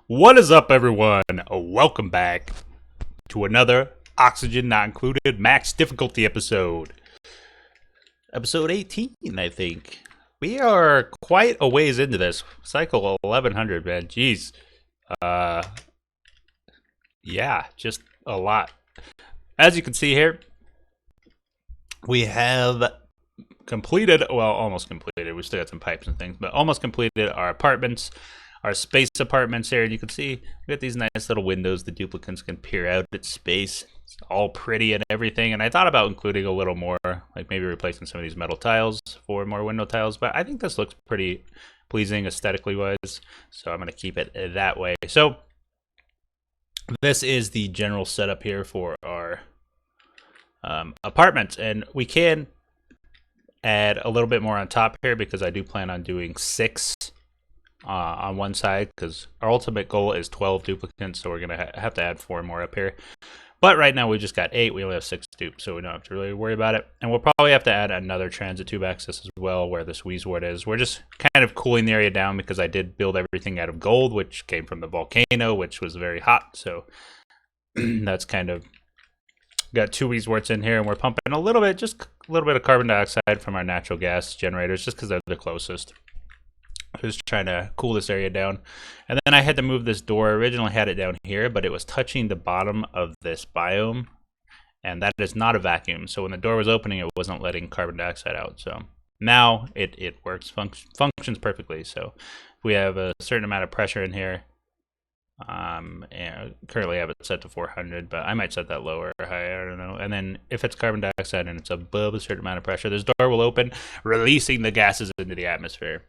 What is up, everyone? Welcome back to another Oxygen Not Included Max Difficulty episode. Episode 18, I think. We are quite a ways into this. Cycle 1100, man. Jeez. Uh, yeah, just a lot. As you can see here, we have completed, well, almost completed. We still got some pipes and things, but almost completed our apartments. Our space apartments here, and you can see we got these nice little windows the duplicants can peer out at space. It's all pretty and everything, and I thought about including a little more, like maybe replacing some of these metal tiles for more window tiles, but I think this looks pretty pleasing aesthetically wise, so I'm going to keep it that way. So this is the general setup here for our apartments, and we can add a little bit more on top here because I do plan on doing 6 on one side, because our ultimate goal is 12 duplicates, so we're gonna have to add 4 more up here. But right now we just got 8. We only have 6 dupes, so we don't have to really worry about it. And we'll probably have to add another transit tube access as well, where this Wheezewort is. We're just kind of cooling the area down because I did build everything out of gold, which came from the volcano, which was very hot. So that's kind of got 2 Wheezeworts in here, and we're pumping a little bit, just a little bit of carbon dioxide from our natural gas generators, just because they're the closest. Just trying to cool this area down. And then I had to move this door. I originally had it down here, but it was touching the bottom of this biome, and that is not a vacuum. So when the door was opening, it wasn't letting carbon dioxide out. So now it works, functions perfectly. So we have a certain amount of pressure in here. And currently I have it set to 400, but I might set that lower or higher, I don't know. And then if it's carbon dioxide and it's above a certain amount of pressure, this door will open, releasing the gases into the atmosphere.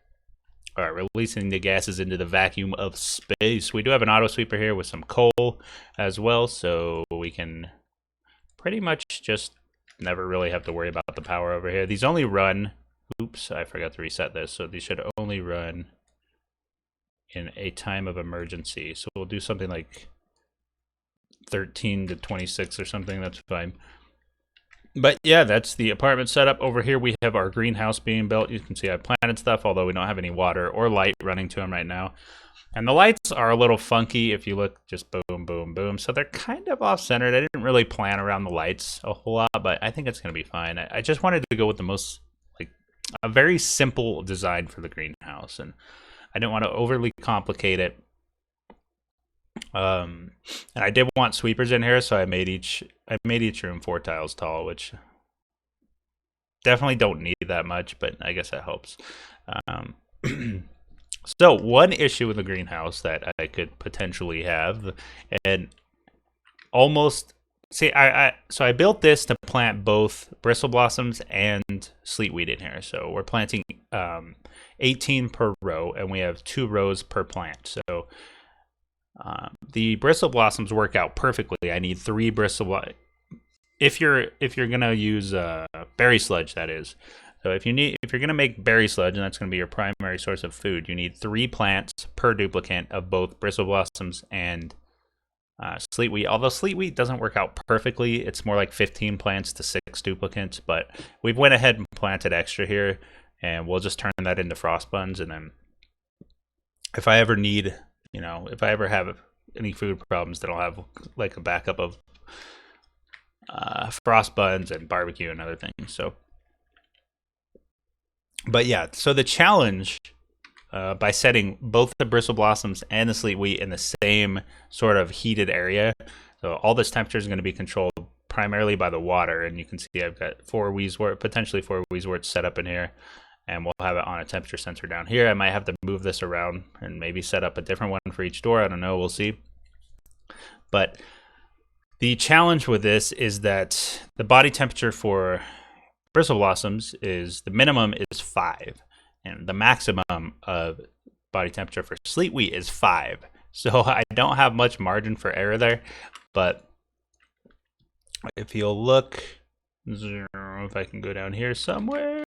Releasing the gases into the vacuum of space. We do have an auto sweeper here with some coal as well, so we can pretty much just never really have to worry about the power over here. These only run, oops, I forgot to reset this, so these should only run in a time of emergency. So we'll do something like 13 to 26 or something, that's fine. But yeah, that's the apartment setup. Over here we have our greenhouse being built. You can see I planted stuff, although we don't have any water or light running to them right now. And the lights are a little funky if you look, just boom, boom, boom. So they're kind of off-centered. I didn't really plan around the lights a whole lot, but I think it's going to be fine. I just wanted to go with the most, like, a very simple design for the greenhouse. And I didn't want to overly complicate it. And I did want sweepers in here, so I made each room 4 tiles tall, which definitely don't need that much, but I guess that helps. So one issue with the greenhouse that I could potentially have, and almost see, so I built this to plant both bristle blossoms and sleetweed in here. So we're planting 18 per row, and we have 2 rows per plant. So the bristle blossoms work out perfectly. I need 3 bristle. If you're gonna use berry sludge, that is. So if you're gonna make berry sludge, and that's gonna be your primary source of food, you need 3 plants per duplicate of both bristle blossoms and sleetweed. Although sleetweed doesn't work out perfectly, it's more like 15 plants to 6 duplicates. But we've went ahead and planted extra here, and we'll just turn that into frost buns. And then if I ever need, if I ever have any food problems, then I'll have like a backup of frost buns and barbecue and other things. So, but yeah, so the challenge by setting both the bristle blossoms and the sleetweed in the same sort of heated area, so all this temperature is going to be controlled primarily by the water. And you can see I've got potentially 4 Wheezeworts set up in here. And we'll have it on a temperature sensor down here. I might have to move this around and maybe set up a different one for each door. I don't know. We'll see. But the challenge with this is that the body temperature for bristle blossoms is, the minimum is 5. And the maximum of body temperature for sleetweed is 5. So I don't have much margin for error there. But if you'll look, if I can go down here somewhere.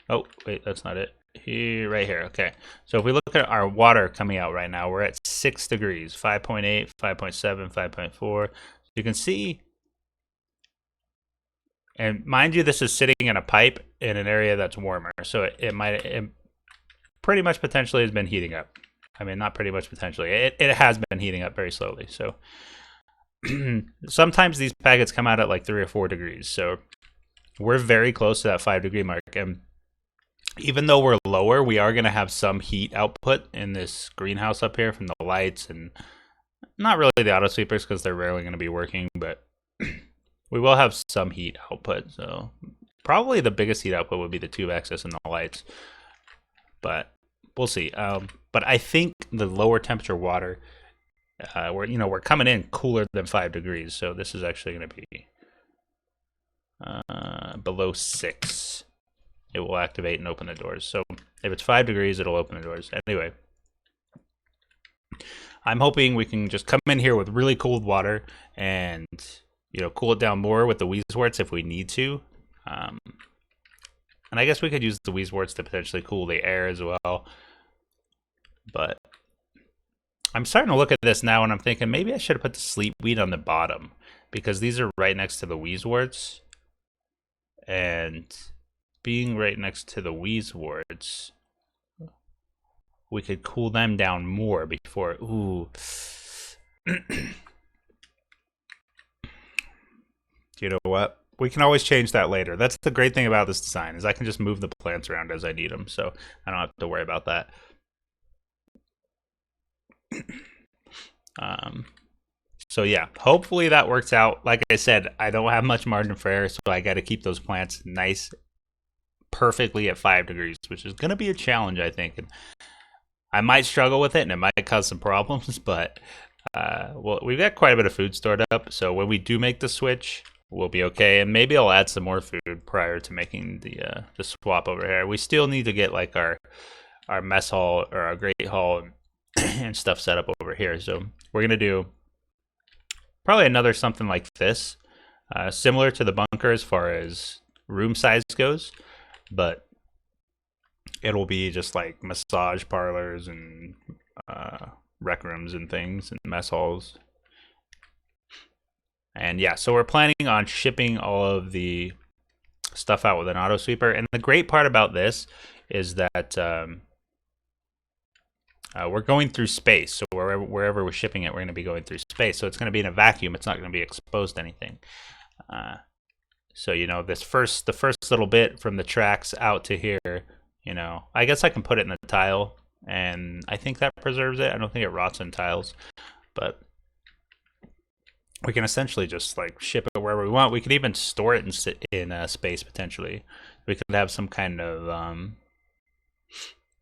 Oh, wait, that's not it. Here, right here. Okay. So if we look at our water coming out right now, we're at 6 degrees, 5.8, 5.7, 5.4. You can see, and mind you, this is sitting in a pipe in an area that's warmer. So it pretty much potentially has been heating up. I mean, not pretty much potentially. It has been heating up very slowly. So sometimes these packets come out at like 3 or 4 degrees. So we're very close to that 5-degree mark. And even though we're lower, we are going to have some heat output in this greenhouse up here from the lights and not really the auto sweepers because they're rarely going to be working, but we will have some heat output. So probably the biggest heat output would be the tube access and the lights, but we'll see. But I think the lower temperature water, we're coming in cooler than 5 degrees, so this is actually going to be below 6. It will activate and open the doors. So if it's 5 degrees, it'll open the doors. Anyway, I'm hoping we can just come in here with really cold water and cool it down more with the Weezeworts if we need to. And I guess we could use the Weezeworts to potentially cool the air as well. But I'm starting to look at this now and I'm thinking maybe I should have put the sleep weed on the bottom because these are right next to the Weezeworts. And being right next to the Weezeworts, we could cool them down more before. Ooh. You know what? We can always change that later. That's the great thing about this design is I can just move the plants around as I need them, so I don't have to worry about that. So yeah, hopefully that works out. Like I said, I don't have much margin for error, so I got to keep those plants nice, perfectly at 5 degrees, which is going to be a challenge, I think. And I might struggle with it, and it might cause some problems, but well, we've got quite a bit of food stored up, so when we do make the switch, we'll be okay. And maybe I'll add some more food prior to making the swap over here. We still need to get like our mess hall or our great hall and stuff set up over here. So we're gonna do probably another something like this, similar to the bunker as far as room size goes, but it'll be just like massage parlors and rec rooms and things and mess halls. And yeah, so we're planning on shipping all of the stuff out with an auto sweeper. And the great part about this is that we're going through space. So wherever we're shipping it, we're going to be going through space. So it's going to be in a vacuum. It's not going to be exposed to anything. So the first little bit from the tracks out to here, I guess I can put it in the tile, and I think that preserves it. I don't think it rots in tiles, but we can essentially just like ship it wherever we want. We could even store it in space potentially. We could have some kind of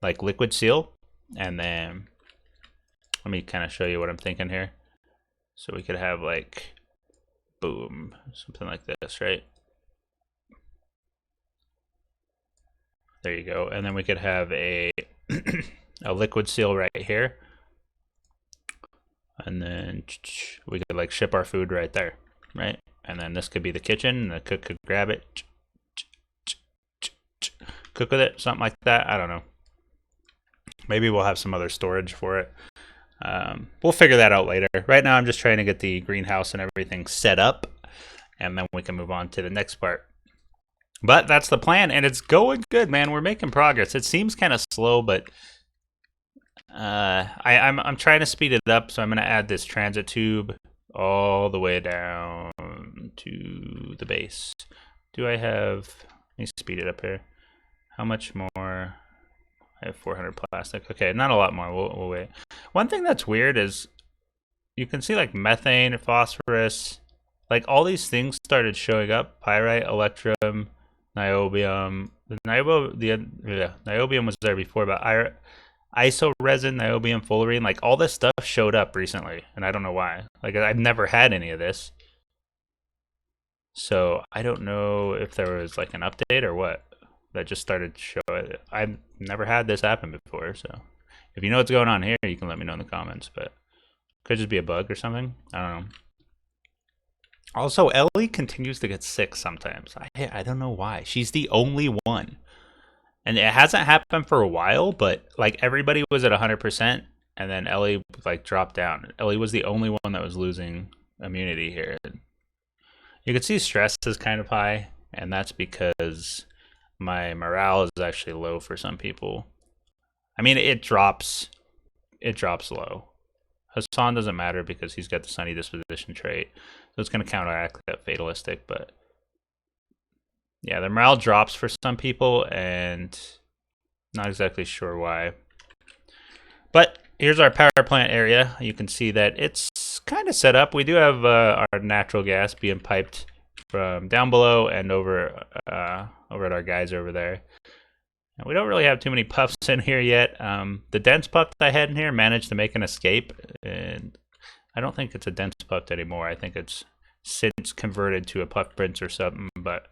like liquid seal, and then let me kind of show you what I'm thinking here. So we could have like, boom, something like this, right? There you go. And then we could have a a liquid seal right here. And then we could like ship our food right there, right? And then this could be the kitchen, and the cook could grab it, cook with it, something like that. I don't know. Maybe we'll have some other storage for it. We'll figure that out later. Right now I'm just trying to get the greenhouse and everything set up, and then we can move on to the next part. But that's the plan, and it's going good, man. We're making progress. It seems kind of slow, but I'm trying to speed it up, so I'm going to add this transit tube all the way down to the base. Do I have... Let me speed it up here. How much more? I have 400 plastic. Okay, not a lot more. We'll wait. One thing that's weird is you can see like methane, phosphorus, like all these things started showing up. Pyrite, electrum, niobium. The niobium was there before, but iso resin, niobium, fullerene, like all this stuff showed up recently, and I don't know why. Like I've never had any of this, so I don't know if there was like an update or what that just started showing. I've never had this happen before, so if you know what's going on here, you can let me know in the comments. But it could just be a bug or something. I don't know. Also, Ellie continues to get sick sometimes. I don't know why. She's the only one. And it hasn't happened for a while, but like everybody was at 100%, and then Ellie like dropped down. Ellie was the only one that was losing immunity here. You can see stress is kind of high, and that's because my morale is actually low for some people. I mean, it drops it drops low. Hassan doesn't matter because he's got the Sunny Disposition trait, so it's going to counteract that fatalistic. But yeah, the morale drops for some people, and not exactly sure why. But here's our power plant area. You can see that it's kind of set up. We do have our natural gas being piped from down below and over at our guys over there. And we don't really have too many puffs in here yet. The dense puff that I had in here managed to make an escape, and I don't think it's a dense puff anymore. I think it's since converted to a puff prince or something, but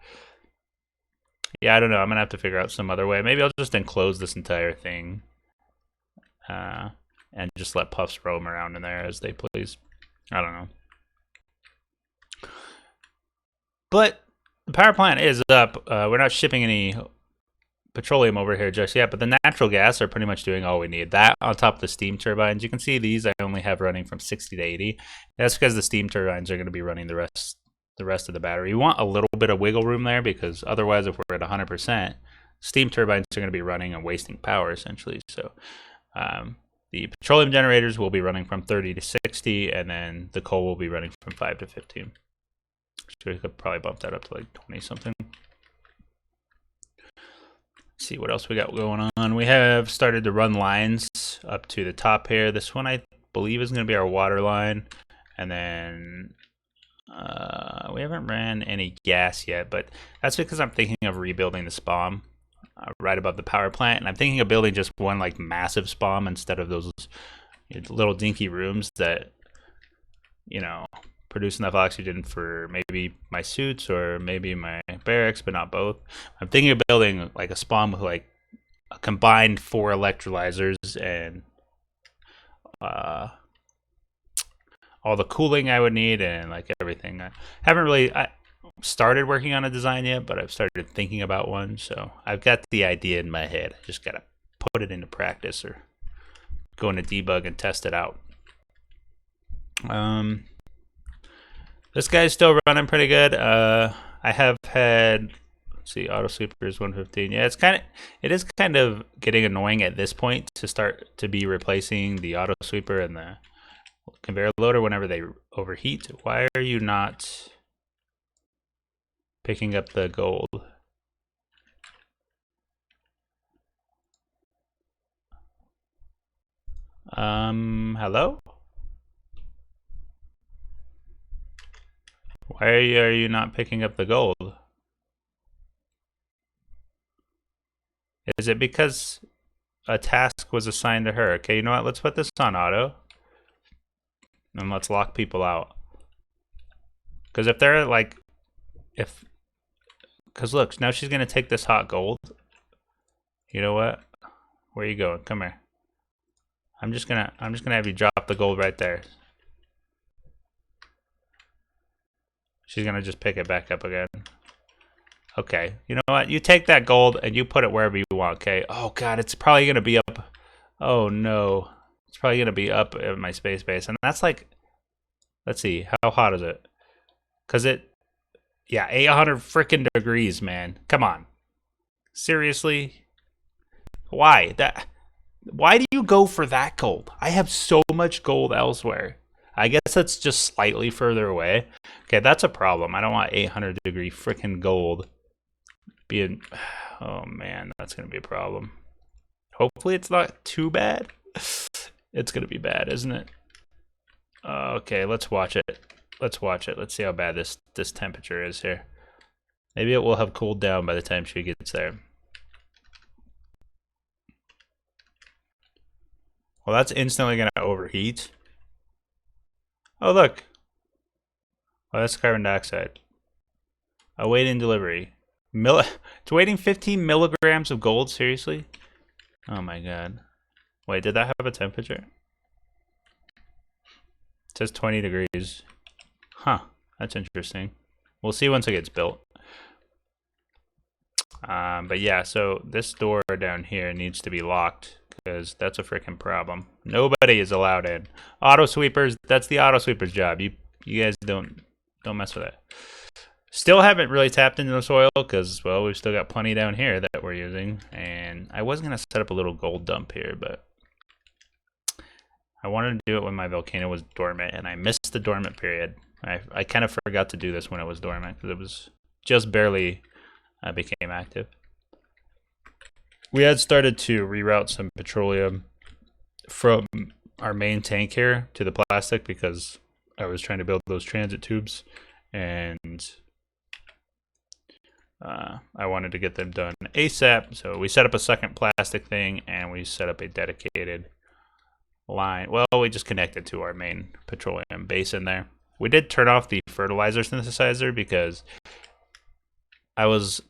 yeah, I don't know. I'm gonna have to figure out some other way. Maybe I'll just enclose this entire thing and just let puffs roam around in there as they please. I don't know. But the power plant is up. We're not shipping any petroleum over here just yet, but the natural gas are pretty much doing all we need. That on top of the steam turbines. You can see these I only have running from 60 to 80. That's because the steam turbines are going to be running the rest of the battery. You want a little bit of wiggle room there, because otherwise if we're at 100%, steam turbines are going to be running and wasting power essentially. So the petroleum generators will be running from 30 to 60, and then the coal will be running from 5 to 15. So we could probably bump that up to like 20 something. See what else we got going on. We have started to run lines up to the top here. This one I believe is going to be our water line, and then we haven't ran any gas yet, but that's because I'm thinking of rebuilding the SPOM right above the power plant, and I'm thinking of building just one like massive SPOM instead of those little dinky rooms that, you know, produce enough oxygen for maybe my suits or maybe my barracks, but not both. I'm thinking of building like a SPOM with like a combined 4 electrolyzers and all the cooling I would need and like everything. I haven't really started working on a design yet, but I've started thinking about one, so I've got the idea in my head. I just gotta put it into practice or go into debug and test it out. This guy's still running pretty good. I have had, let's see, auto sweeper is 115. Yeah, it is kind of getting annoying at this point to start to be replacing the auto sweeper and the conveyor loader whenever they overheat. Why are you not picking up the gold? Hello? Why are you not picking up the gold? Is it because a task was assigned to her? Okay, you know what? Let's put this on auto. And let's lock people out. Because if they're like, because look, now she's gonna take this hot gold. You know what? Where are you going? Come here. I'm just gonna have you drop the gold right there. She's gonna just pick it back up again. Okay, you know what? You take that gold and you put it wherever you want, okay? Oh god, it's probably gonna be up. Oh no. It's probably gonna be up at my space base. And that's like, let's see, how hot is it? Cause yeah, 800 freaking degrees, man. Come on. Seriously? Why? Why do you go for that gold? I have so much gold elsewhere. I guess that's just slightly further away. Okay, that's a problem. I don't want 800 degree freaking gold being... Oh man, that's going to be a problem. Hopefully it's not too bad. It's going to be bad, isn't it? Okay, let's watch it. Let's watch it. Let's see how bad this temperature is here. Maybe it will have cooled down by the time she gets there. Well, that's instantly going to overheat. Oh, look. Oh, that's carbon dioxide. Awaiting delivery. It's waiting 15 milligrams of gold? Seriously? Oh my god. Wait, did that have a temperature? It says 20 degrees. Huh. That's interesting. We'll see once it gets built. But yeah, so this door down here needs to be locked, because that's a freaking problem. Nobody is allowed in. Auto sweepers, that's the auto sweeper's job. You guys don't mess with it. Still haven't really tapped into the soil because, well, we've still got plenty down here that we're using. And I was going to set up a little gold dump here, but I wanted to do it when my volcano was dormant, and I missed the dormant period. I kind of forgot to do this when it was dormant because it was just barely became active. We had started to reroute some petroleum from our main tank here to the plastic because I was trying to build those transit tubes, and I wanted to get them done ASAP. So we set up a second plastic thing, and we set up a dedicated line. Well, we just connected to our main petroleum basin there. We did turn off the fertilizer synthesizer because I was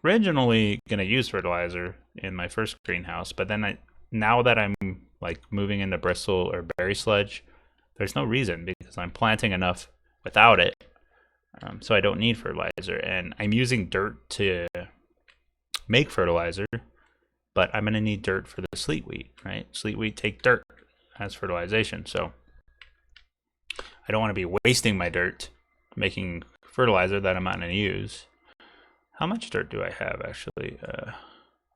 originally going to use fertilizer in my first greenhouse, but then now that I'm like moving into bristle or berry sludge, there's no reason because I'm planting enough without it, so I don't need fertilizer. And I'm using dirt to make fertilizer, but I'm going to need dirt for the sleet wheat, right? Sleet wheat take dirt as fertilization, so I don't want to be wasting my dirt making fertilizer that I'm not going to use. How much dirt do I have, actually?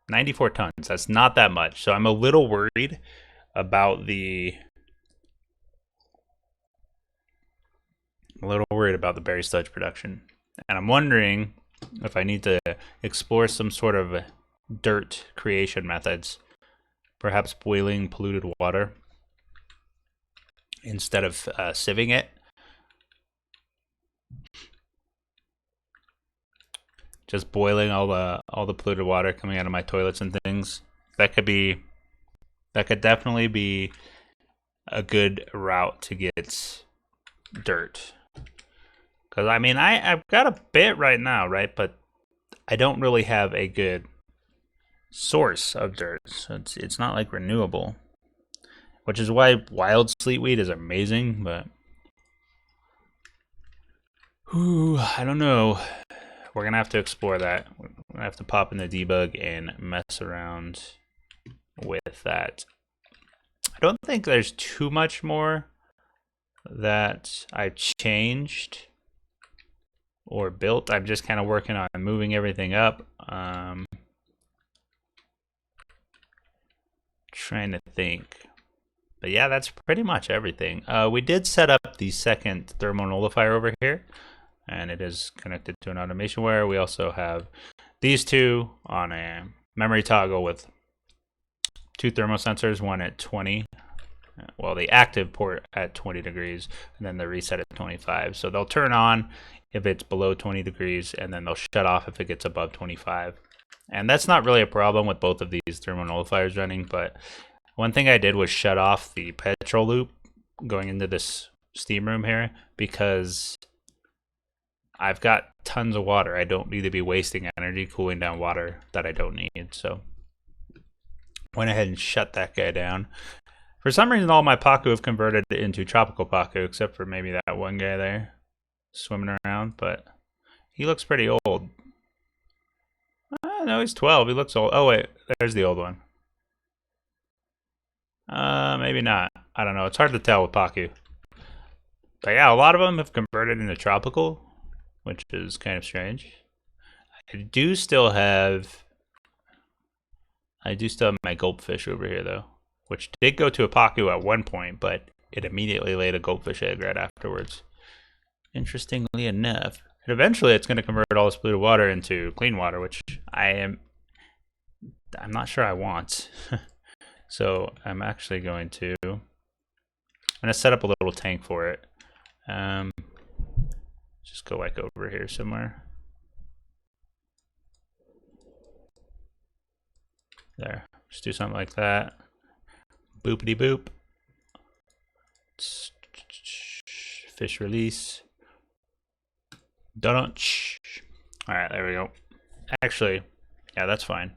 94 tons. That's not that much. So I'm a little worried about the berry sludge production. And I'm wondering if I need to explore some sort of dirt creation methods. Perhaps boiling polluted water instead of sieving it. Just boiling all the polluted water coming out of my toilets and things. That could definitely be a good route to get dirt. Because I mean, I've got a bit right now, right? But I don't really have a good source of dirt, so it's not like renewable. Which is why wild sleet wheat is amazing, but I don't know. We're gonna have to explore that. We're gonna have to pop in the debug and mess around with that. I don't think there's too much more that I've changed or built. I'm just kind of working on moving everything up. Trying to think. But yeah, that's pretty much everything. We did set up the second thermal nullifier over here, and it is connected to an automation wire. We also have these two on a memory toggle with two thermosensors, one at 20, well, the active port at 20 degrees, and then the reset at 25. So they'll turn on if it's below 20 degrees, and then they'll shut off if it gets above 25. And that's not really a problem with both of these thermal nullifiers running, but one thing I did was shut off the petrol loop going into this steam room here because I've got tons of water. I don't need to be wasting energy cooling down water that I don't need. So went ahead and shut that guy down. For some reason, all my Paku have converted into tropical Paku, except for maybe that one guy there swimming around, but he looks pretty old. No, he's 12. He looks old. Oh, wait, there's the old one. Maybe not. I don't know. It's hard to tell with Paku. But yeah, a lot of them have converted into tropical, which is kind of strange. I do still have my goldfish over here, though, which did go to a Paku at one point, but it immediately laid a goldfish egg right afterwards. Interestingly enough. And eventually it's going to convert all this polluted water into clean water, which I'm not sure I want. So I'm actually going to set up a little tank for it. Just go like over here somewhere. There. Just do something like that. Boopity boop. Fish release. Dunch. Alright, there we go. Actually, yeah, that's fine.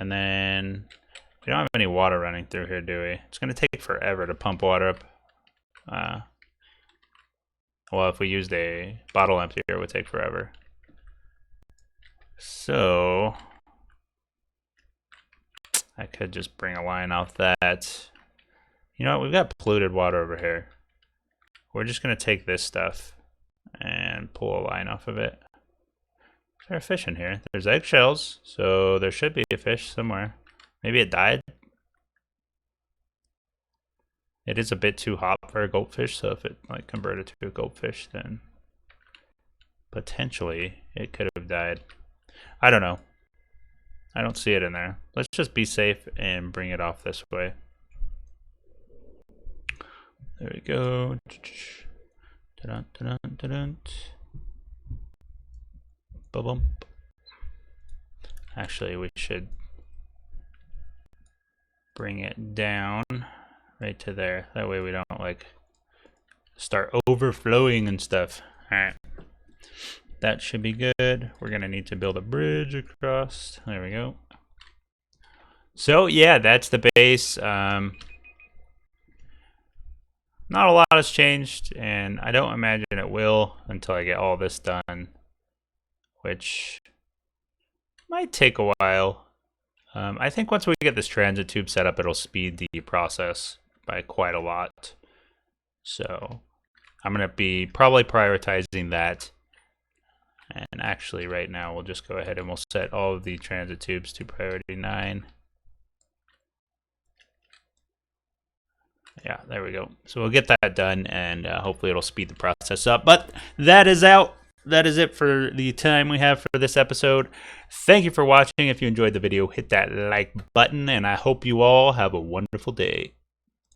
And then we don't have any water running through here, do we? It's going to take forever to pump water up. Well, if we used a bottle emptier, it would take forever. So I could just bring a line off that. You know what? We've got polluted water over here. We're just going to take this stuff and pull a line off of it. Is there a fish in here? There's eggshells, so there should be a fish somewhere. Maybe it died. It is a bit too hot for a goldfish, so if it like converted to a goldfish, then potentially it could have died. I don't know. I don't see it in there. Let's just be safe and bring it off this way. There we go. Dun, dun, dun, dun. Ba-bump. Actually, we should bring it down right to there. That way we don't like start overflowing and stuff. All right. That should be good. We're gonna need to build a bridge across. There we go. So yeah, that's the base. Not a lot has changed, and I don't imagine it will until I get all this done, which might take a while. I think once we get this transit tube set up, it'll speed the process by quite a lot. So I'm going to be probably prioritizing that. And actually right now we'll just go ahead and we'll set all of the transit tubes to priority 9. Yeah, there we go. So we'll get that done, and hopefully it'll speed the process up. But that is out. That is it for the time we have for this episode. Thank you for watching. If you enjoyed the video, hit that like button, and I hope you all have a wonderful day.